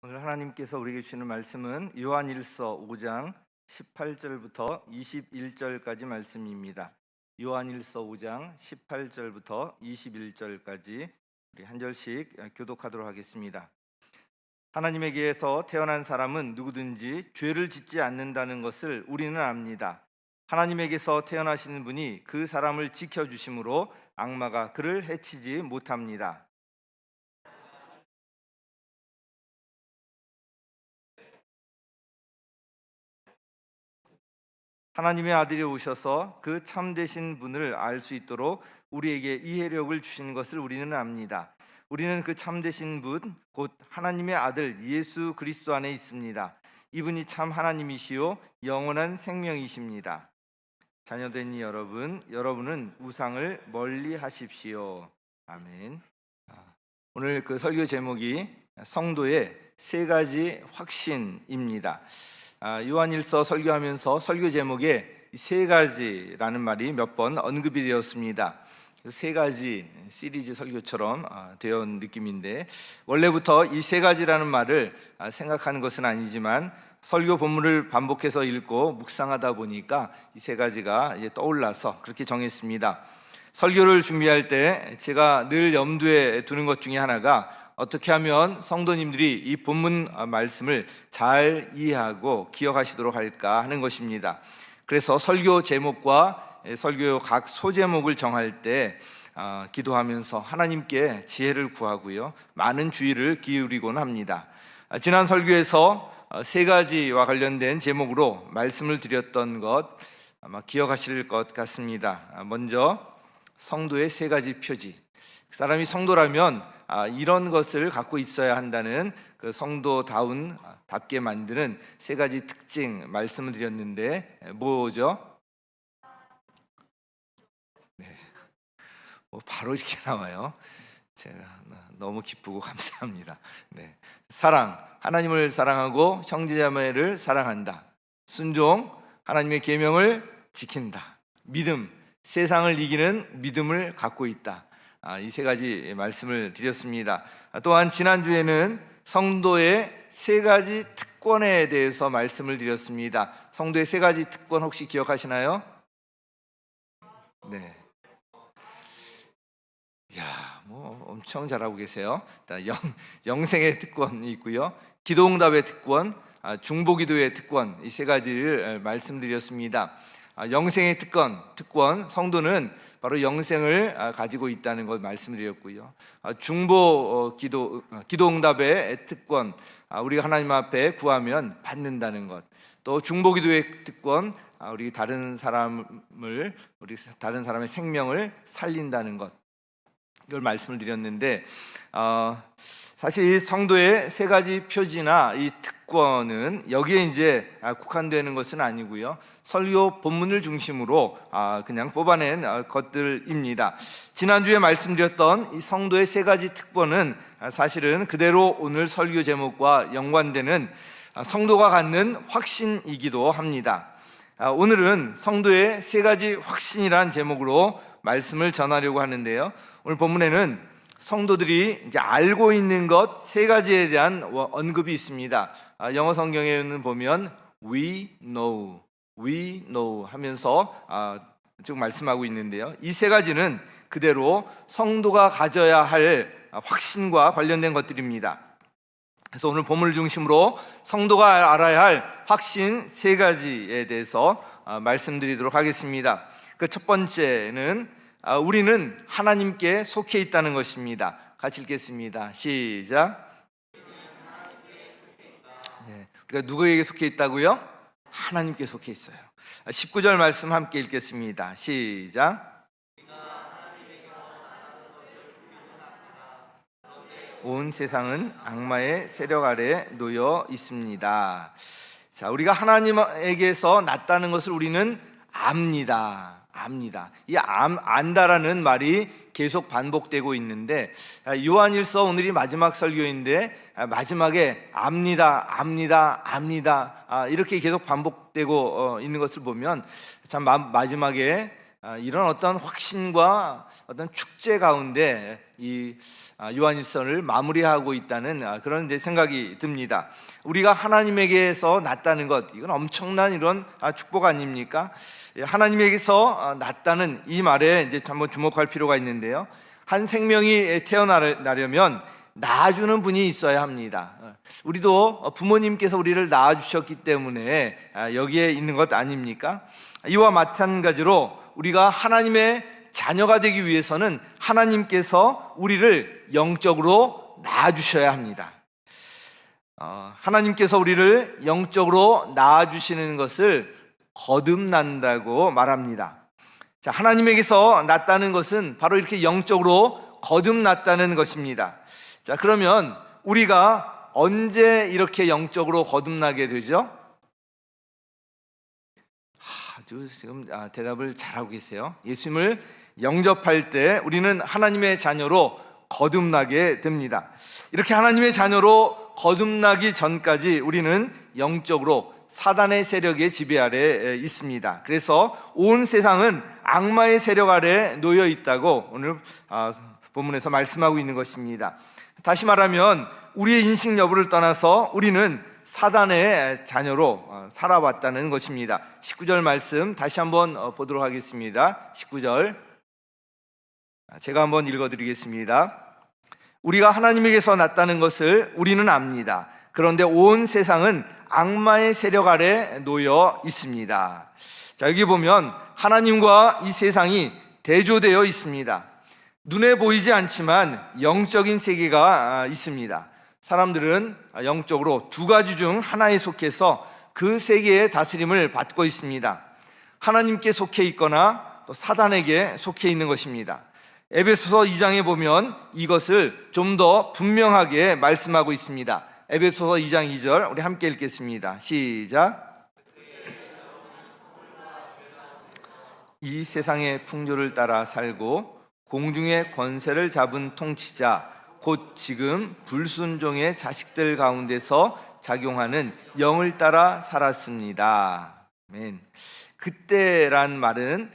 오늘 하나님께서 우리에게 주시는 말씀은 요한일서 5장 18절부터 21절까지 말씀입니다. 요한일서 5장 18절부터 21절까지 우리 한 절씩 교독하도록 하겠습니다. 하나님에게서 태어난 사람은 누구든지 죄를 짓지 않는다는 것을 우리는 압니다. 하나님에게서 태어나시는 분이 그 사람을 지켜주심으로 악마가 그를 해치지 못합니다. 하나님의 아들이 오셔서 그 참되신 분을 알 수 있도록 우리에게 이해력을 주신 것을 우리는 압니다. 우리는 그 참되신 분, 곧 하나님의 아들 예수 그리스도 안에 있습니다. 이분이 참 하나님이시요 영원한 생명이십니다. 자녀된 여러분은 우상을 멀리 하십시오. 아멘. 오늘 그 설교 제목이 성도의 세 가지 확신입니다. 요한일서 설교하면서 설교 제목에 세 가지라는 말이 몇 번 언급이 되었습니다. 세 가지 시리즈 설교처럼 되어 온 느낌인데, 원래부터 이 세 가지라는 말을 생각하는 것은 아니지만 설교 본문을 반복해서 읽고 묵상하다 보니까 이 세 가지가 떠올라서 그렇게 정했습니다. 설교를 준비할 때 제가 늘 염두에 두는 것 중에 하나가 어떻게 하면 성도님들이 이 본문 말씀을 잘 이해하고 기억하시도록 할까 하는 것입니다. 그래서 설교 제목과 설교 각 소제목을 정할 때 기도하면서 하나님께 지혜를 구하고요, 많은 주의를 기울이곤 합니다. 지난 설교에서 세 가지와 관련된 제목으로 말씀을 드렸던 것 아마 기억하실 것 같습니다. 먼저 성도의 세 가지 표지. 사람이 성도라면 이런 것을 갖고 있어야 한다는 그 성도다운 답게 만드는 세 가지 특징 말씀을 드렸는데 뭐죠? 네, 바로 이렇게 나와요. 제가 너무 기쁘고 감사합니다. 네, 사랑, 하나님을 사랑하고 형제자매를 사랑한다. 순종, 하나님의 계명을 지킨다. 믿음, 세상을 이기는 믿음을 갖고 있다. 이 세 가지 말씀을 드렸습니다. 또한 지난주에는 성도의 세 가지 특권에 대해서 말씀을 드렸습니다. 성도의 세 가지 특권 혹시 기억하시나요? 네. 엄청 잘하고 계세요. 영생의 특권이 있고요, 기도응답의 특권, 중보기도의 특권, 이 세 가지를 말씀드렸습니다. 영생의 특권, 성도는 바로 영생을 가지고 있다는 것 말씀드렸고요. 기도응답의 특권, 우리가 하나님 앞에 구하면 받는다는 것. 또 중보기도의 특권, 우리 다른 사람의 생명을 살린다는 것. 이걸 말씀을 드렸는데, 사실 이 성도의 세 가지 표지나 이 특권은 여기에 이제 국한되는 것은 아니고요, 설교 본문을 중심으로 그냥 뽑아낸 것들입니다. 지난주에 말씀드렸던 이 성도의 세 가지 특권은 사실은 그대로 오늘 설교 제목과 연관되는 성도가 갖는 확신이기도 합니다. 오늘은 성도의 세 가지 확신이란 제목으로 말씀을 전하려고 하는데요, 오늘 본문에는 성도들이 이제 알고 있는 것 세 가지에 대한 언급이 있습니다. 영어 성경에는 보면 we know 하면서 쭉 말씀하고 있는데요, 이 세 가지는 그대로 성도가 가져야 할 확신과 관련된 것들입니다. 그래서 오늘 본문을 중심으로 성도가 알아야 할 확신 세 가지에 대해서 말씀드리도록 하겠습니다. 그 첫 번째는 우리는 하나님께 속해 있다는 것입니다. 같이 읽겠습니다. 시작. 우리가 누구에게 속해 있다고요? 하나님께 속해 있어요. 19절 말씀 함께 읽겠습니다. 시작. 온 세상은 악마의 세력 아래 놓여 있습니다. 자, 우리가 하나님에게서 났다는 것을 우리는 압니다. 이 안다라는 말이 계속 반복되고 있는데, 요한일서 오늘이 마지막 설교인데 마지막에 압니다 이렇게 계속 반복되고 있는 것을 보면 참 마지막에 이런 어떤 확신과 어떤 축제 가운데 이 요한일서를 마무리하고 있다는 그런 이제 생각이 듭니다. 우리가 하나님에게서 났다는 것, 이건 엄청난 이런 축복 아닙니까? 하나님에게서 났다는 이 말에 이제 한번 주목할 필요가 있는데요. 한 생명이 태어나려면 낳아주는 분이 있어야 합니다. 우리도 부모님께서 우리를 낳아주셨기 때문에 여기에 있는 것 아닙니까? 이와 마찬가지로 우리가 하나님의 자녀가 되기 위해서는 하나님께서 우리를 영적으로 낳아주셔야 합니다. 하나님께서 우리를 영적으로 낳아주시는 것을 거듭난다고 말합니다. 자, 하나님에게서 낳았다는 것은 바로 이렇게 영적으로 거듭났다는 것입니다. 자, 그러면 우리가 언제 이렇게 영적으로 거듭나게 되죠? 지금 대답을 잘하고 계세요. 예수님을 영접할 때 우리는 하나님의 자녀로 거듭나게 됩니다. 이렇게 하나님의 자녀로 거듭나기 전까지 우리는 영적으로 사단의 세력의 지배 아래 있습니다. 그래서 온 세상은 악마의 세력 아래 놓여 있다고 오늘 본문에서 말씀하고 있는 것입니다. 다시 말하면 우리의 인식 여부를 떠나서 우리는 사단의 자녀로 살아왔다는 것입니다. 19절 말씀 다시 한번 보도록 하겠습니다. 19절 제가 한번 읽어드리겠습니다. 우리가 하나님에게서 났다는 것을 우리는 압니다. 그런데 온 세상은 악마의 세력 아래 놓여 있습니다. 자, 여기 보면 하나님과 이 세상이 대조되어 있습니다. 눈에 보이지 않지만 영적인 세계가 있습니다. 사람들은 영적으로 두 가지 중 하나에 속해서 그 세계의 다스림을 받고 있습니다. 하나님께 속해 있거나 또 사단에게 속해 있는 것입니다. 에베소서 2장에 보면 이것을 좀 더 분명하게 말씀하고 있습니다. 에베소서 2장 2절 우리 함께 읽겠습니다. 시작. 이 세상의 풍조를 따라 살고 공중의 권세를 잡은 통치자 곧 지금 불순종의 자식들 가운데서 작용하는 영을 따라 살았습니다. 아멘. 그때란 말은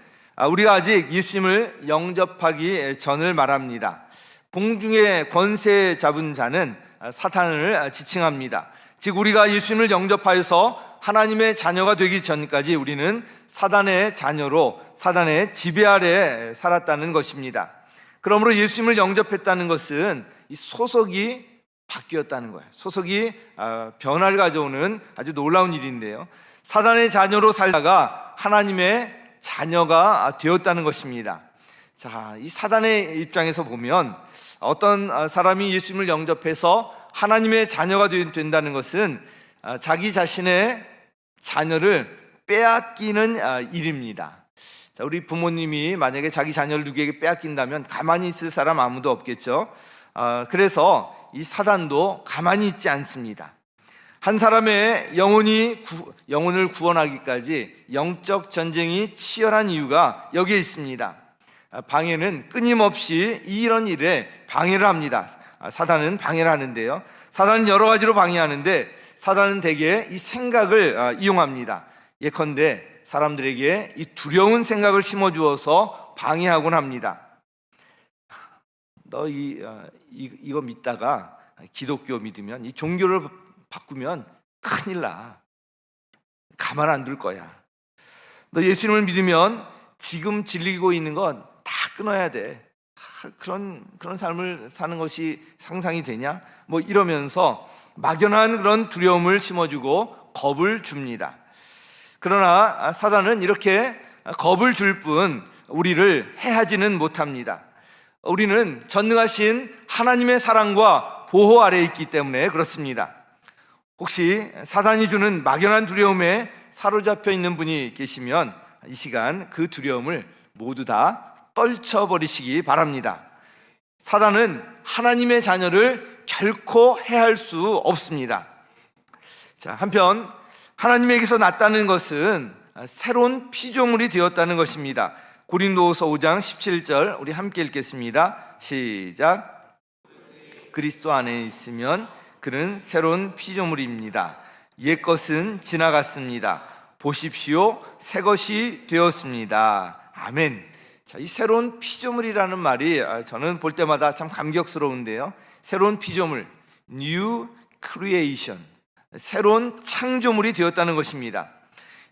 우리가 아직 예수님을 영접하기 전을 말합니다. 공중의 권세 잡은 자는 사탄을 지칭합니다. 즉 우리가 예수님을 영접하여서 하나님의 자녀가 되기 전까지 우리는 사단의 자녀로 사단의 지배 아래 살았다는 것입니다. 그러므로 예수님을 영접했다는 것은 이 소속이 바뀌었다는 거예요. 소속이 변화를 가져오는 아주 놀라운 일인데요. 사단의 자녀로 살다가 하나님의 자녀가 되었다는 것입니다. 자, 이 사단의 입장에서 보면 어떤 사람이 예수님을 영접해서 하나님의 자녀가 된다는 것은 자기 자신의 자녀를 빼앗기는 일입니다. 자, 우리 부모님이 만약에 자기 자녀를 누구에게 빼앗긴다면 가만히 있을 사람 아무도 없겠죠. 그래서 이 사단도 가만히 있지 않습니다. 한 사람의 영혼을 구원하기까지 영적 전쟁이 치열한 이유가 여기에 있습니다. 방해는 끊임없이 이런 일에 방해를 합니다. 사단은 방해를 하는데요. 사단은 여러 가지로 방해하는데 사단은 대개 이 생각을 이용합니다. 예컨대 사람들에게 이 두려운 생각을 심어주어서 방해하곤 합니다. 너 이거 믿다가 기독교 믿으면 이 종교를 바꾸면 큰일 나. 가만 안 둘 거야. 너 예수님을 믿으면 지금 즐기고 있는 건 다 끊어야 돼. 그런 삶을 사는 것이 상상이 되냐? 뭐 이러면서 막연한 그런 두려움을 심어주고 겁을 줍니다. 그러나 사단은 이렇게 겁을 줄 뿐 우리를 해하지는 못합니다. 우리는 전능하신 하나님의 사랑과 보호 아래에 있기 때문에 그렇습니다. 혹시 사단이 주는 막연한 두려움에 사로잡혀 있는 분이 계시면 이 시간 그 두려움을 모두 다 떨쳐버리시기 바랍니다. 사단은 하나님의 자녀를 결코 해할 수 없습니다. 자, 한편 하나님에게서 났다는 것은 새로운 피조물이 되었다는 것입니다. 고린도후서 5장 17절 우리 함께 읽겠습니다. 시작. 그리스도 안에 있으면 그는 새로운 피조물입니다. 옛것은 지나갔습니다. 보십시오, 새 것이 되었습니다. 아멘. 자, 이 새로운 피조물이라는 말이 저는 볼 때마다 참 감격스러운데요. 새로운 피조물, New Creation, 새로운 창조물이 되었다는 것입니다.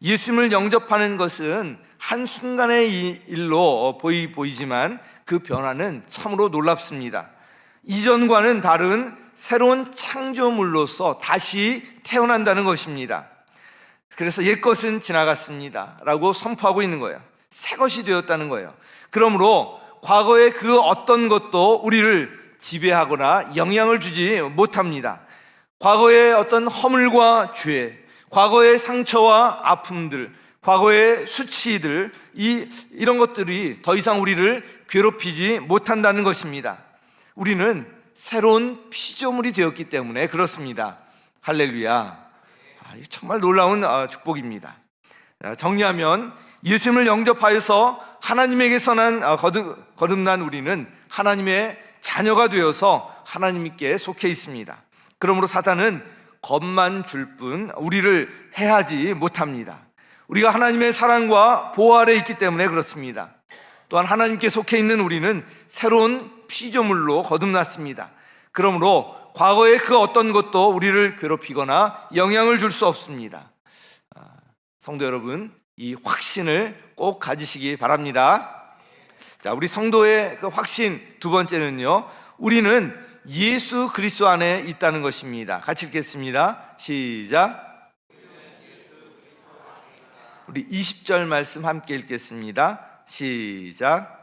예수님을 영접하는 것은 한순간의 일로 보이지만 그 변화는 참으로 놀랍습니다. 이전과는 다른 새로운 창조물로서 다시 태어난다는 것입니다. 그래서 옛것은 지나갔습니다 라고 선포하고 있는 거예요. 새 것이 되었다는 거예요. 그러므로 과거의 그 어떤 것도 우리를 지배하거나 영향을 주지 못합니다. 과거의 어떤 허물과 죄, 과거의 상처와 아픔들, 과거의 수치들, 이런 것들이 더 이상 우리를 괴롭히지 못한다는 것입니다. 우리는 새로운 피조물이 되었기 때문에 그렇습니다. 할렐루야. 정말 놀라운 축복입니다. 정리하면 예수님을 영접하여서 하나님에게서 거듭난 우리는 하나님의 자녀가 되어서 하나님께 속해 있습니다. 그러므로 사탄은 겁만 줄 뿐 우리를 해하지 못합니다. 우리가 하나님의 사랑과 보호 아래 있기 때문에 그렇습니다. 또한 하나님께 속해 있는 우리는 새로운 피조물로 거듭났습니다. 그러므로 과거의 그 어떤 것도 우리를 괴롭히거나 영향을 줄 수 없습니다. 성도 여러분, 이 확신을 꼭 가지시기 바랍니다. 자, 우리 성도의 그 확신 두 번째는요, 우리는 예수 그리스도 안에 있다는 것입니다. 같이 읽겠습니다. 시작. 우리 20절 말씀 함께 읽겠습니다. 시작.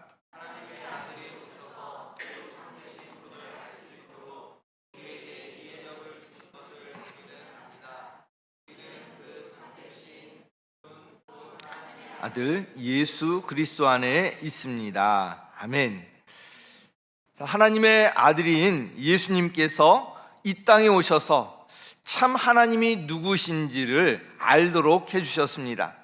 아들 예수 그리스도 안에 있습니다. 아멘. 하나님의 아들인 예수님께서 이 땅에 오셔서 참 하나님이 누구신지를 알도록 해주셨습니다.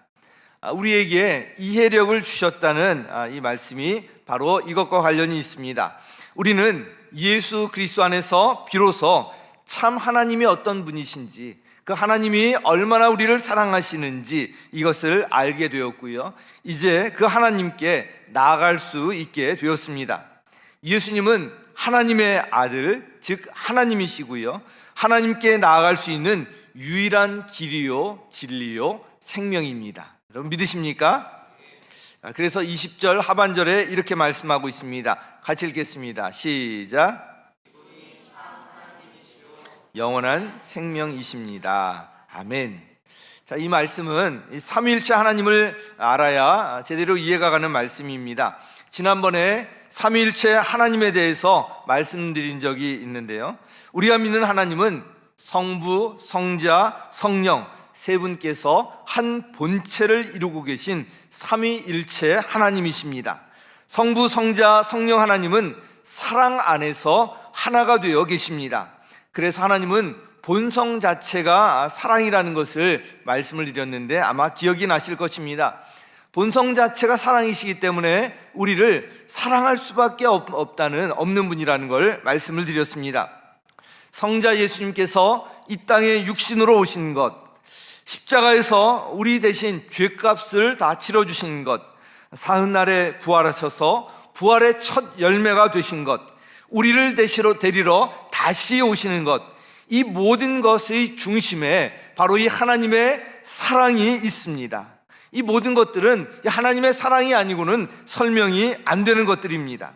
우리에게 이해력을 주셨다는 이 말씀이 바로 이것과 관련이 있습니다. 우리는 예수 그리스도 안에서 비로소 참 하나님이 어떤 분이신지, 그 하나님이 얼마나 우리를 사랑하시는지 이것을 알게 되었고요, 이제 그 하나님께 나아갈 수 있게 되었습니다. 예수님은 하나님의 아들, 즉 하나님이시고요, 하나님께 나아갈 수 있는 유일한 길이요 진리요 생명입니다. 여러분 믿으십니까? 그래서 20절 하반절에 이렇게 말씀하고 있습니다. 같이 읽겠습니다. 시작. 영원한 생명이십니다. 아멘. 자, 이 말씀은 삼위일체 하나님을 알아야 제대로 이해가 가는 말씀입니다. 지난번에 삼위일체 하나님에 대해서 말씀드린 적이 있는데요, 우리가 믿는 하나님은 성부, 성자, 성령 세 분께서 한 본체를 이루고 계신 삼위일체 하나님이십니다. 성부, 성자, 성령 하나님은 사랑 안에서 하나가 되어 계십니다. 그래서 하나님은 본성 자체가 사랑이라는 것을 말씀을 드렸는데 아마 기억이 나실 것입니다. 본성 자체가 사랑이시기 때문에 우리를 사랑할 수밖에 없는 분이라는 걸 말씀을 드렸습니다. 성자 예수님께서 이 땅에 육신으로 오신 것, 십자가에서 우리 대신 죄값을 다 치러주신 것, 사흘날에 부활하셔서 부활의 첫 열매가 되신 것, 우리를 데리러 다시 오시는 것, 이 모든 것의 중심에 바로 이 하나님의 사랑이 있습니다. 이 모든 것들은 하나님의 사랑이 아니고는 설명이 안 되는 것들입니다.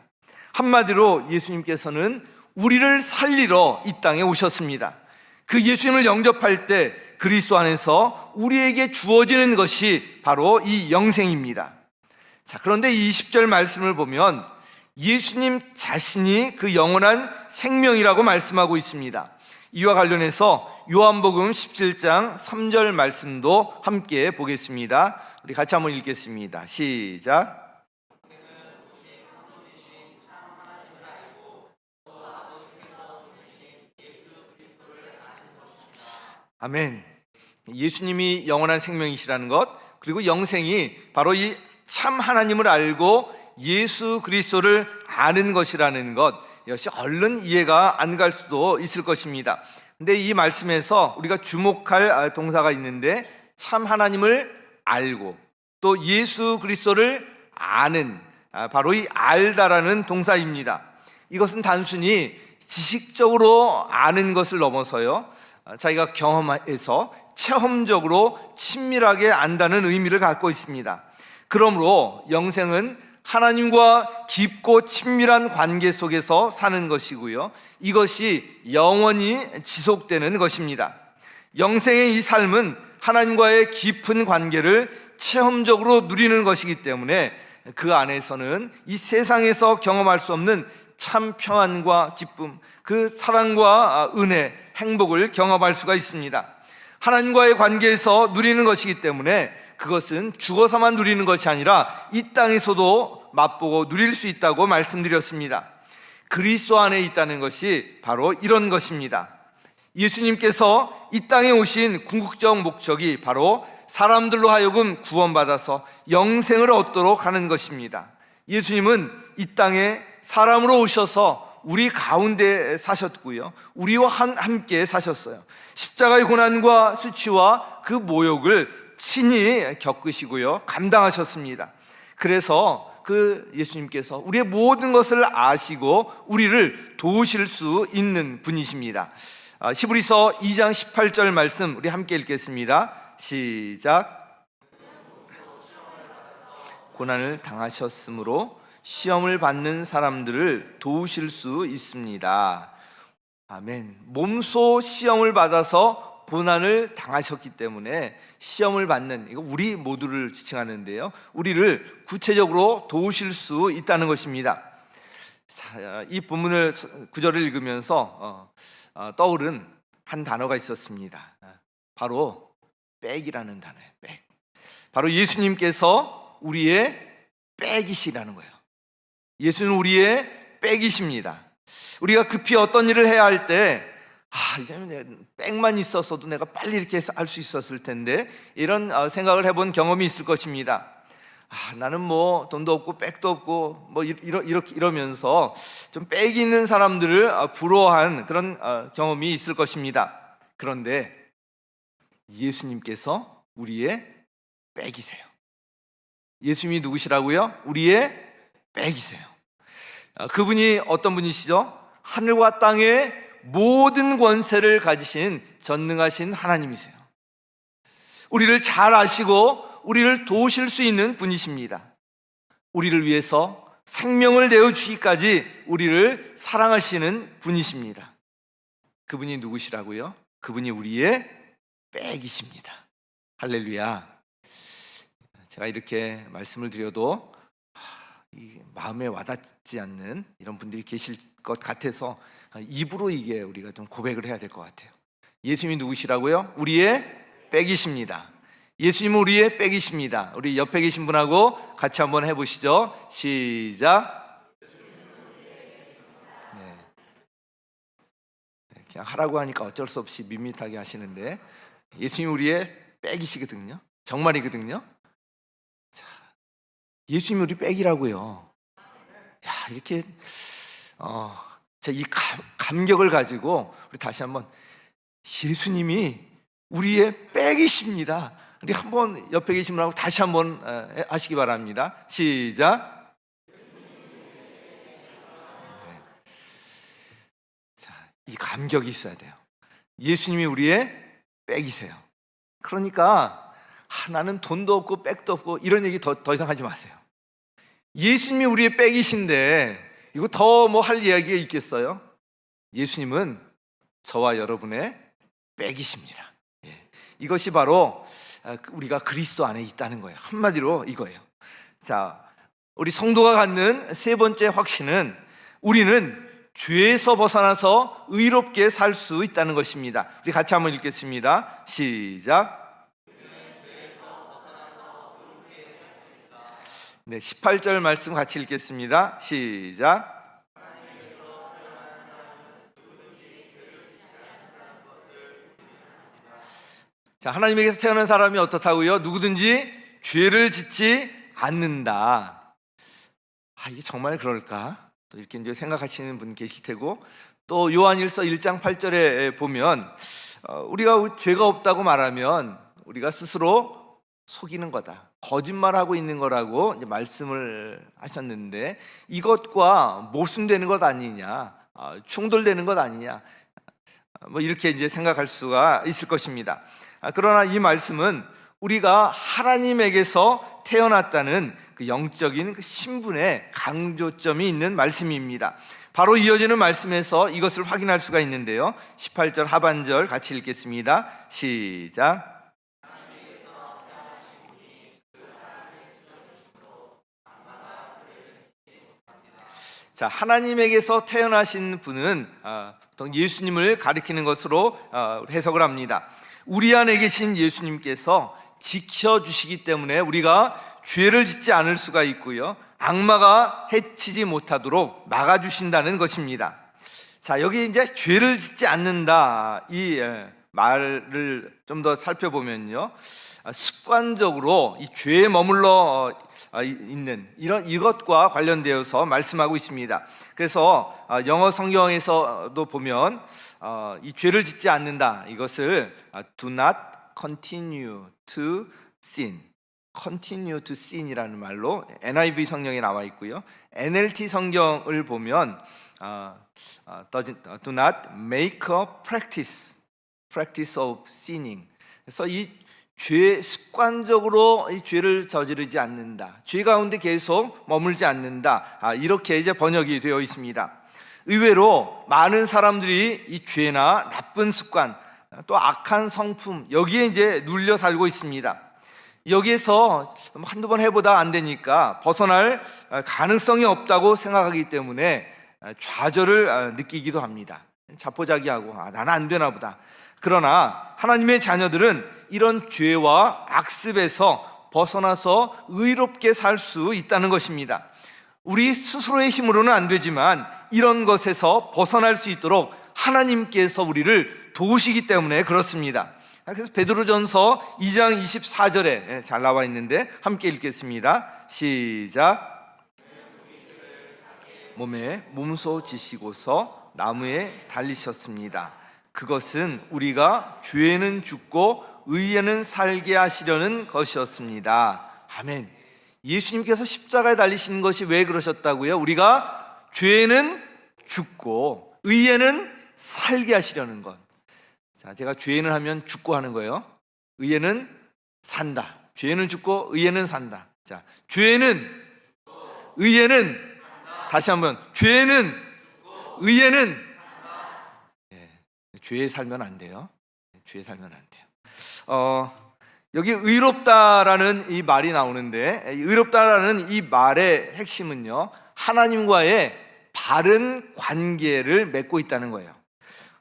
한마디로 예수님께서는 우리를 살리러 이 땅에 오셨습니다. 그 예수님을 영접할 때 그리스도 안에서 우리에게 주어지는 것이 바로 이 영생입니다. 자, 그런데 20절 말씀을 보면 예수님 자신이 그 영원한 생명이라고 말씀하고 있습니다. 이와 관련해서 요한복음 17장 3절 말씀도 함께 보겠습니다. 우리 같이 한번 읽겠습니다. 시작. 아멘. 예수님이 영원한 생명이시라는 것, 그리고 영생이 바로 이 참 하나님을 알고 예수 그리스도를 아는 것이라는 것, 이것이 얼른 이해가 안 갈 수도 있을 것입니다. 근데 이 말씀에서 우리가 주목할 동사가 있는데, 참 하나님을 알고 또 예수 그리스도를 아는, 바로 이 알다라는 동사입니다. 이것은 단순히 지식적으로 아는 것을 넘어서요, 자기가 경험해서 체험적으로 친밀하게 안다는 의미를 갖고 있습니다. 그러므로 영생은 하나님과 깊고 친밀한 관계 속에서 사는 것이고요, 이것이 영원히 지속되는 것입니다. 영생의 이 삶은 하나님과의 깊은 관계를 체험적으로 누리는 것이기 때문에 그 안에서는 이 세상에서 경험할 수 없는 참 평안과 기쁨, 그 사랑과 은혜, 행복을 경험할 수가 있습니다. 하나님과의 관계에서 누리는 것이기 때문에 그것은 죽어서만 누리는 것이 아니라 이 땅에서도 맛보고 누릴 수 있다고 말씀드렸습니다. 그리스도 안에 있다는 것이 바로 이런 것입니다. 예수님께서 이 땅에 오신 궁극적 목적이 바로 사람들로 하여금 구원받아서 영생을 얻도록 하는 것입니다. 예수님은 이 땅에 사람으로 오셔서 우리 가운데 사셨고요, 우리와 함께 사셨어요. 십자가의 고난과 수치와 그 모욕을 친히 겪으시고요, 감당하셨습니다. 그래서 그 예수님께서 우리의 모든 것을 아시고 우리를 도우실 수 있는 분이십니다. 히브리서 2장 18절 말씀 우리 함께 읽겠습니다. 시작. 고난을 당하셨으므로 시험을 받는 사람들을 도우실 수 있습니다. 아멘. 몸소 시험을 받아서 고난을 당하셨기 때문에 시험을 받는, 이거 우리 모두를 지칭하는데요, 우리를 구체적으로 도우실 수 있다는 것입니다. 이 본문을 구절을 읽으면서 떠오른 한 단어가 있었습니다. 바로 백이라는 단어예요. 백. 바로 예수님께서 우리의 백이시라는 거예요. 예수는 우리의 백이십니다. 우리가 급히 어떤 일을 해야 할 때, 이제 백만 있었어도 내가 빨리 이렇게 할 수 있었을 텐데, 이런 생각을 해본 경험이 있을 것입니다. 나는 뭐 돈도 없고 백도 없고 뭐 이러면서 좀 백이 있는 사람들을 부러워한 그런 경험이 있을 것입니다. 그런데 예수님께서 우리의 백이세요. 예수님이 누구시라고요? 우리의 백이세요. 그분이 어떤 분이시죠? 하늘과 땅의 모든 권세를 가지신 전능하신 하나님이세요. 우리를 잘 아시고 우리를 도우실 수 있는 분이십니다. 우리를 위해서 생명을 내어주기까지 우리를 사랑하시는 분이십니다. 그분이 누구시라고요? 그분이 우리의 백이십니다. 할렐루야. 제가 이렇게 말씀을 드려도 마음에 와닿지 않는 이런 분들이 계실 것 같아서 입으로 이게 우리가 좀 고백을 해야 될 것 같아요. 예수님이 누구시라고요? 우리의 백이십니다. 예수님은 우리의 백이십니다. 우리 옆에 계신 분하고 같이 한번 해보시죠. 시작. 네. 그냥 하라고 하니까 어쩔 수 없이 밋밋하게 하시는데, 예수님이 우리의 백이시거든요. 정말이거든요. 자, 예수님이 우리 백이라고요. 야, 이렇게 이 감격을 가지고 우리 다시 한번, 예수님이 우리의 백이십니다. 우리 한번 옆에 계신 분하고 다시 한번 하시기 바랍니다. 시작. 네. 자, 이 감격이 있어야 돼요. 예수님이 우리의 백이세요. 그러니까 나는 돈도 없고 백도 없고 이런 얘기 더 이상 하지 마세요. 예수님이 우리의 백이신데 이거 더 뭐 할 이야기가 있겠어요? 예수님은 저와 여러분의 백이십니다. 이것이 바로 우리가 그리스도 안에 있다는 거예요. 한마디로 이거예요. 자, 우리 성도가 갖는 세 번째 확신은 우리는 죄에서 벗어나서 의롭게 살 수 있다는 것입니다. 우리 같이 한번 읽겠습니다. 시작. 네, 18절 말씀 같이 읽겠습니다. 시작. 자, 하나님에게서 태어난 사람이 어떻다고요? 누구든지 죄를 짓지 않는다. 이게 정말 그럴까? 또 이렇게 이제 생각하시는 분 계실 테고, 또 요한일서 1장 8절에 보면 우리가 죄가 없다고 말하면 우리가 스스로 속이는 거다, 거짓말하고 있는 거라고 이제 말씀을 하셨는데, 이것과 모순되는 것 아니냐, 충돌되는 것 아니냐, 뭐 이렇게 이제 생각할 수가 있을 것입니다. 그러나 이 말씀은 우리가 하나님에게서 태어났다는 그 영적인 그 신분의 강조점이 있는 말씀입니다. 바로 이어지는 말씀에서 이것을 확인할 수가 있는데요, 18절 하반절 같이 읽겠습니다. 시작. 자, 하나님에게서 태어나신 분은 보통 예수님을 가리키는 것으로 해석을 합니다. 우리 안에 계신 예수님께서 지켜주시기 때문에 우리가 죄를 짓지 않을 수가 있고요, 악마가 해치지 못하도록 막아주신다는 것입니다. 자, 여기 이제 죄를 짓지 않는다, 이 말을 좀 더 살펴보면요, 습관적으로 이 죄에 머물러 있는 이것과 관련되어서 말씀하고 있습니다. 그래서 영어 성경에서도 보면 이 죄를 짓지 않는다, 이것을 do not continue to sin, continue to sin이라는 말로 NIV 성경에 나와 있고요, NLT 성경을 보면 do not make a practice of sinning. 그래서 이 죄, 습관적으로 이 죄를 저지르지 않는다, 죄 가운데 계속 머물지 않는다, 이렇게 이제 번역이 되어 있습니다. 의외로 많은 사람들이 이 죄나 나쁜 습관, 또 악한 성품, 여기에 이제 눌려 살고 있습니다. 여기에서 한두 번 해보다 안 되니까 벗어날 가능성이 없다고 생각하기 때문에 좌절을 느끼기도 합니다. 자포자기하고 나는 안 되나 보다. 그러나 하나님의 자녀들은 이런 죄와 악습에서 벗어나서 의롭게 살 수 있다는 것입니다. 우리 스스로의 힘으로는 안 되지만 이런 것에서 벗어날 수 있도록 하나님께서 우리를 도우시기 때문에 그렇습니다. 그래서 베드로전서 2장 24절에 잘 나와 있는데 함께 읽겠습니다. 시작. 몸에 몸소 지시고서 나무에 달리셨습니다. 그것은 우리가 죄에는 죽고 의에는 살게 하시려는 것이었습니다. 아멘. 예수님께서 십자가에 달리신 것이 왜 그러셨다고요? 우리가 죄에는 죽고 의에는 살게 하시려는 것. 자, 제가 죄에는 하면 죽고 하는 거예요. 의에는 산다. 죄에는 죽고 의에는 산다. 자, 죄에는 의에는, 다시 한번, 죄에는 의에는, 죄에 살면 안 돼요. 죄에 살면 안 돼요. 여기 의롭다라는 이 말이 나오는데, 의롭다라는 이 말의 핵심은요, 하나님과의 바른 관계를 맺고 있다는 거예요.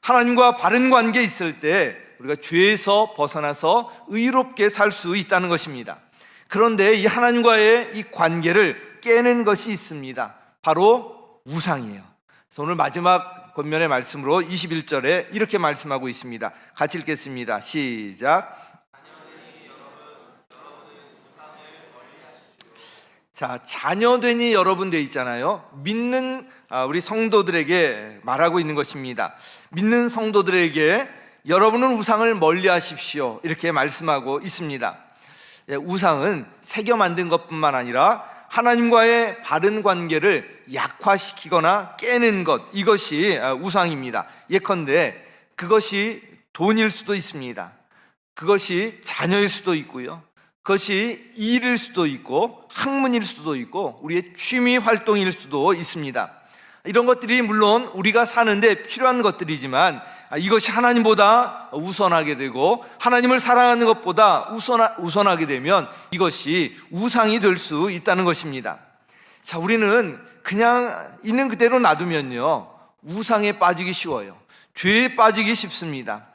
하나님과 바른 관계 있을 때 우리가 죄에서 벗어나서 의롭게 살 수 있다는 것입니다. 그런데 이 하나님과의 이 관계를 깨는 것이 있습니다. 바로 우상이에요. 그래서 오늘 마지막 권면의 말씀으로 21절에 이렇게 말씀하고 있습니다. 같이 읽겠습니다. 시작. 자, 자녀되니 여러분 돼 있잖아요. 믿는 우리 성도들에게 말하고 있는 것입니다. 믿는 성도들에게 여러분은 우상을 멀리 하십시오, 이렇게 말씀하고 있습니다. 우상은 새겨 만든 것뿐만 아니라 하나님과의 바른 관계를 약화시키거나 깨는 것, 이것이 우상입니다. 예컨대 그것이 돈일 수도 있습니다. 그것이 자녀일 수도 있고요, 그것이 일일 수도 있고 학문일 수도 있고 우리의 취미 활동일 수도 있습니다. 이런 것들이 물론 우리가 사는데 필요한 것들이지만 이것이 하나님보다 우선하게 되고 하나님을 사랑하는 것보다 우선하게 되면 이것이 우상이 될 수 있다는 것입니다. 자, 우리는 그냥 있는 그대로 놔두면요, 우상에 빠지기 쉬워요. 죄에 빠지기 쉽습니다.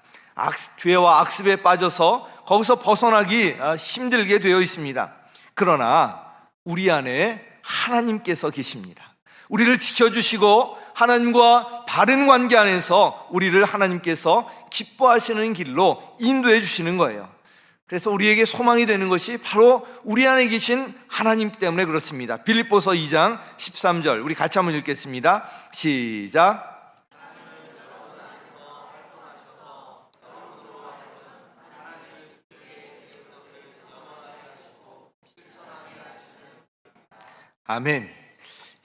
죄와 악습에 빠져서 거기서 벗어나기 힘들게 되어 있습니다. 그러나 우리 안에 하나님께서 계십니다. 우리를 지켜주시고 하나님과 바른 관계 안에서 우리를 하나님께서 기뻐하시는 길로 인도해 주시는 거예요. 그래서 우리에게 소망이 되는 것이 바로 우리 안에 계신 하나님 때문에 그렇습니다. 빌립보서 2장 13절 우리 같이 한번 읽겠습니다. 시작. 아멘.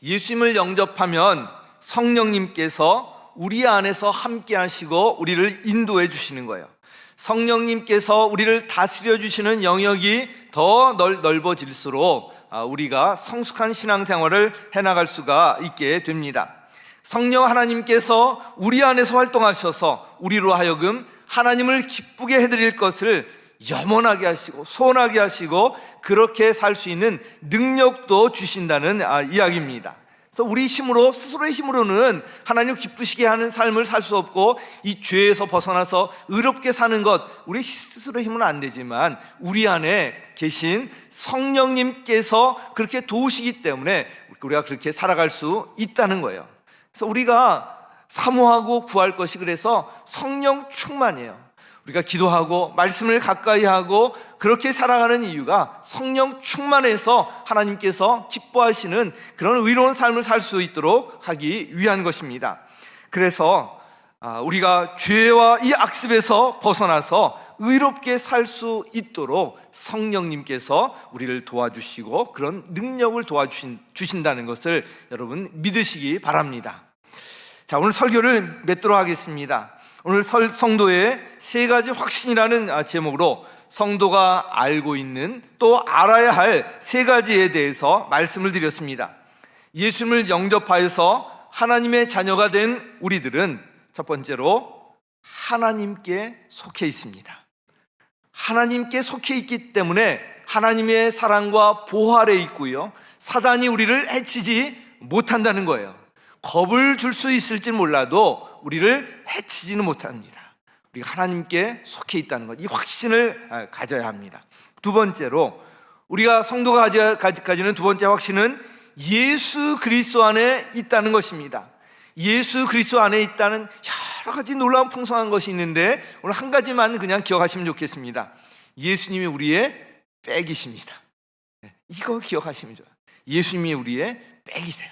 예수님을 영접하면 성령님께서 우리 안에서 함께 하시고 우리를 인도해 주시는 거예요. 성령님께서 우리를 다스려 주시는 영역이 더 넓어질수록 우리가 성숙한 신앙생활을 해나갈 수가 있게 됩니다. 성령 하나님께서 우리 안에서 활동하셔서 우리로 하여금 하나님을 기쁘게 해드릴 것을 염원하게 하시고 소원하게 하시고 그렇게 살 수 있는 능력도 주신다는 이야기입니다. 그래서 우리 힘으로, 스스로의 힘으로는 하나님 기쁘시게 하는 삶을 살 수 없고 이 죄에서 벗어나서 의롭게 사는 것, 우리 스스로의 힘은 안 되지만 우리 안에 계신 성령님께서 그렇게 도우시기 때문에 우리가 그렇게 살아갈 수 있다는 거예요. 그래서 우리가 사모하고 구할 것이 그래서 성령 충만이에요. 우리가 기도하고 말씀을 가까이 하고 그렇게 살아가는 이유가 성령 충만해서 하나님께서 기뻐하시는 그런 의로운 삶을 살 수 있도록 하기 위한 것입니다. 그래서 우리가 죄와 이 악습에서 벗어나서 의롭게 살 수 있도록 성령님께서 우리를 도와주시고 그런 능력을 도와주신다는 것을 여러분 믿으시기 바랍니다. 자, 오늘 설교를 맺도록 하겠습니다. 오늘 성도의 세 가지 확신이라는 제목으로 성도가 알고 있는 또 알아야 할 세 가지에 대해서 말씀을 드렸습니다. 예수님을 영접하여서 하나님의 자녀가 된 우리들은 첫 번째로 하나님께 속해 있습니다. 하나님께 속해 있기 때문에 하나님의 사랑과 보호 아래 있고요, 사단이 우리를 해치지 못한다는 거예요. 겁을 줄 수 있을지 몰라도 우리를 해치지는 못합니다. 우리가 하나님께 속해 있다는 것, 이 확신을 가져야 합니다. 두 번째로 우리가 성도가 가지는 두 번째 확신은 예수 그리스도 안에 있다는 것입니다. 예수 그리스도 안에 있다는 여러 가지 놀라운 풍성한 것이 있는데 오늘 한 가지만 그냥 기억하시면 좋겠습니다. 예수님이 우리의 백이십니다. 이거 기억하시면 좋아요. 예수님이 우리의 백이세요.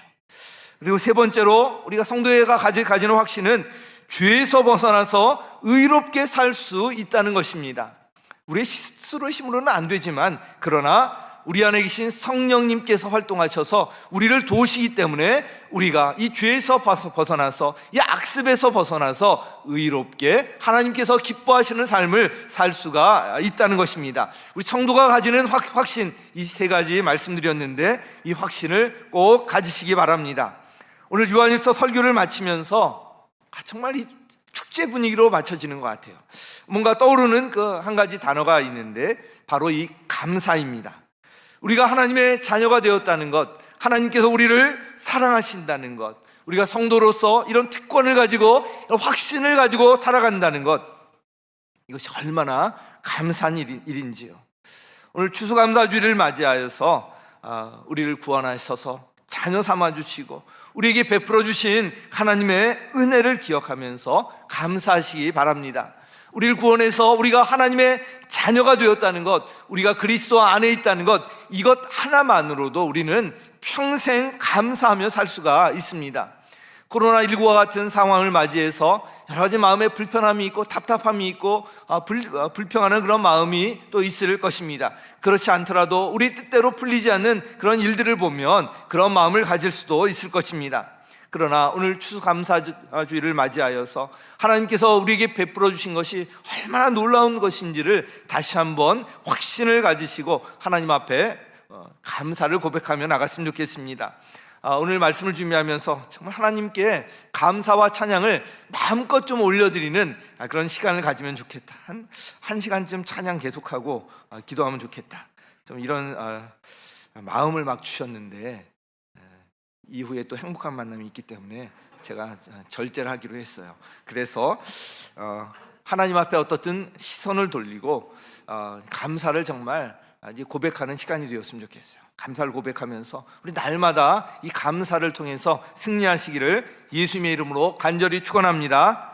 그리고 세 번째로 우리가 성도가 가지는 확신은 죄에서 벗어나서 의롭게 살 수 있다는 것입니다. 우리의 스스로의 힘으로는 안 되지만 그러나 우리 안에 계신 성령님께서 활동하셔서 우리를 도우시기 때문에 우리가 이 죄에서 벗어나서 이 악습에서 벗어나서 의롭게 하나님께서 기뻐하시는 삶을 살 수가 있다는 것입니다. 우리 성도가 가지는 확신, 이 세 가지 말씀드렸는데 이 확신을 꼭 가지시기 바랍니다. 오늘 요한일서 설교를 마치면서 정말 이 축제 분위기로 맞춰지는 것 같아요. 뭔가 떠오르는 그 한 가지 단어가 있는데 바로 이 감사입니다. 우리가 하나님의 자녀가 되었다는 것, 하나님께서 우리를 사랑하신다는 것, 우리가 성도로서 이런 특권을 가지고 이런 확신을 가지고 살아간다는 것, 이것이 얼마나 감사한 일인지요. 오늘 추수감사주일을 맞이하여서 우리를 구원하셔서 자녀 삼아주시고 우리에게 베풀어 주신 하나님의 은혜를 기억하면서 감사하시기 바랍니다. 우리를 구원해서 우리가 하나님의 자녀가 되었다는 것, 우리가 그리스도 안에 있다는 것, 이것 하나만으로도 우리는 평생 감사하며 살 수가 있습니다. 코로나19와 같은 상황을 맞이해서 여러 가지 마음에 불편함이 있고 답답함이 있고 불평하는 그런 마음이 또 있을 것입니다. 그렇지 않더라도 우리 뜻대로 풀리지 않는 그런 일들을 보면 그런 마음을 가질 수도 있을 것입니다. 그러나 오늘 추수감사주일을 맞이하여서 하나님께서 우리에게 베풀어 주신 것이 얼마나 놀라운 것인지를 다시 한번 확신을 가지시고 하나님 앞에 감사를 고백하며 나갔으면 좋겠습니다. 오늘 말씀을 준비하면서 정말 하나님께 감사와 찬양을 마음껏 좀 올려드리는 그런 시간을 가지면 좋겠다. 한 시간쯤 찬양 계속하고 기도하면 좋겠다. 좀 이런 마음을 막 주셨는데 이후에 또 행복한 만남이 있기 때문에 제가 절제를 하기로 했어요. 그래서 하나님 앞에 어떻든 시선을 돌리고 감사를 정말 고백하는 시간이 되었으면 좋겠어요. 감사를 고백하면서 우리 날마다 이 감사를 통해서 승리하시기를 예수님의 이름으로 간절히 축원합니다.